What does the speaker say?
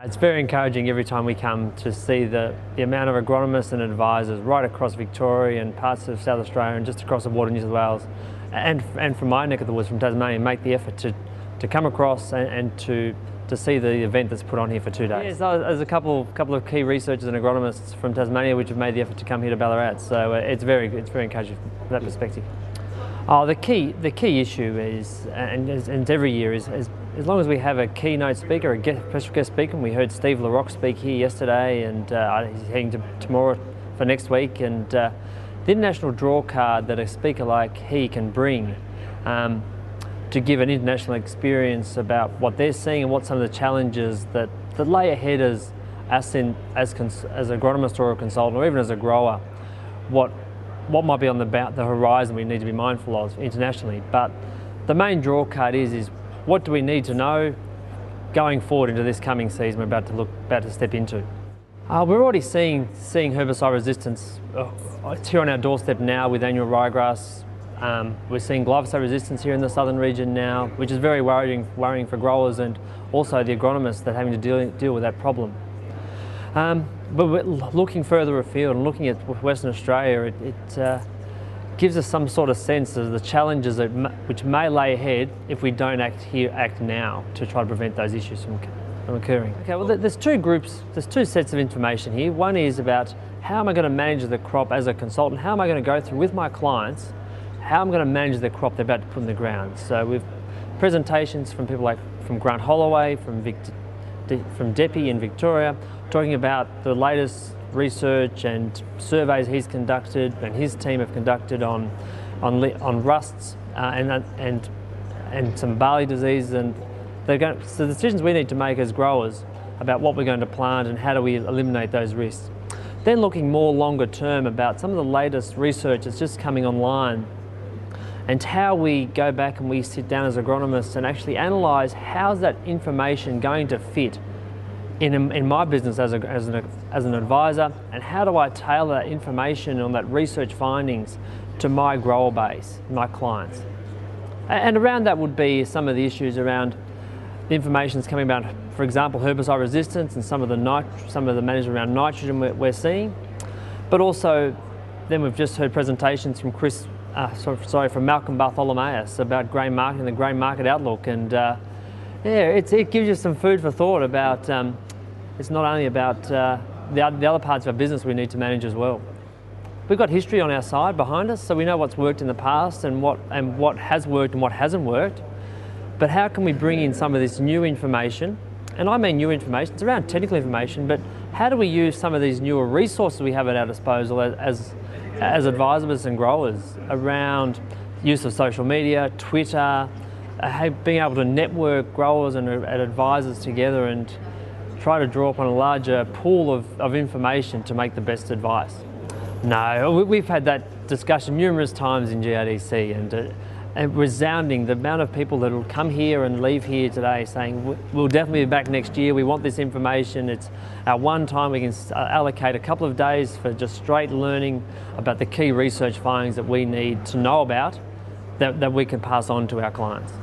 It's very encouraging every time we come to see the amount of agronomists and advisors right across Victoria and parts of South Australia and just across the water in New South Wales and from my neck of the woods, from Tasmania, make the effort to come across and to see the event that's put on here for 2 days. Yes, there's a couple of key researchers and agronomists from Tasmania which have made the effort to come here to Ballarat, so it's very encouraging from that perspective. The key issue is, and every year is as long as we have a keynote speaker, a special guest speaker, and we heard Steve LaRock speak here yesterday, and he's heading to tomorrow for next week, and the international draw card that a speaker like he can bring to give an international experience about what they're seeing and what some of the challenges that lay ahead as agronomist or a consultant or even as a grower, what might be on the horizon we need to be mindful of internationally. But the main draw card is what do we need to know going forward into this coming season we're about to step into. We're already seeing herbicide resistance it's here on our doorstep now with annual ryegrass. We're seeing glyphosate resistance here in the southern region now, which is very worrying for growers and also the agronomists that are having to deal with that problem. But we're looking further afield and looking at Western Australia, it gives us some sort of sense of the challenges which may lay ahead if we don't act now to try to prevent those issues from occurring. Okay, well there's two sets of information here. One is about how am I going to manage the crop as a consultant, how am I going to go through with my clients, how I'm going to manage the crop they're about to put in the ground. So we've presentations from people from Grant Holloway, from Deppy in Victoria, talking about the latest research and surveys he's conducted and his team have conducted on rusts and some barley disease, and so the decisions we need to make as growers about what we're going to plant and how do we eliminate those risks. Then looking more longer term about some of the latest research that's just coming online and how we go back and we sit down as agronomists and actually analyse how's that information going to fit in my business as an advisor, and how do I tailor that information on that research findings to my grower base, my clients. And around that would be some of the issues around the information that's coming about, for example, herbicide resistance and some of the management around nitrogen we're seeing. But also, then we've just heard presentations from from Malcolm Bartholomaeus about grain market and the grain market outlook, and it gives you some food for thought about. It's not only about the other parts of our business we need to manage as well. We've got history on our side behind us, so we know what's worked in the past and what has worked and what hasn't worked. But how can we bring in some of this new information? And I mean new information, it's around technical information, but how do we use some of these newer resources we have at our disposal as advisors and growers around use of social media, Twitter, being able to network growers and advisors together and try to draw upon a larger pool of information to make the best advice. No, we've had that discussion numerous times in GRDC, and resounding the amount of people that will come here and leave here today saying we'll definitely be back next year, we want this information. It's our one time we can allocate a couple of days for just straight learning about the key research findings that we need to know about that we can pass on to our clients.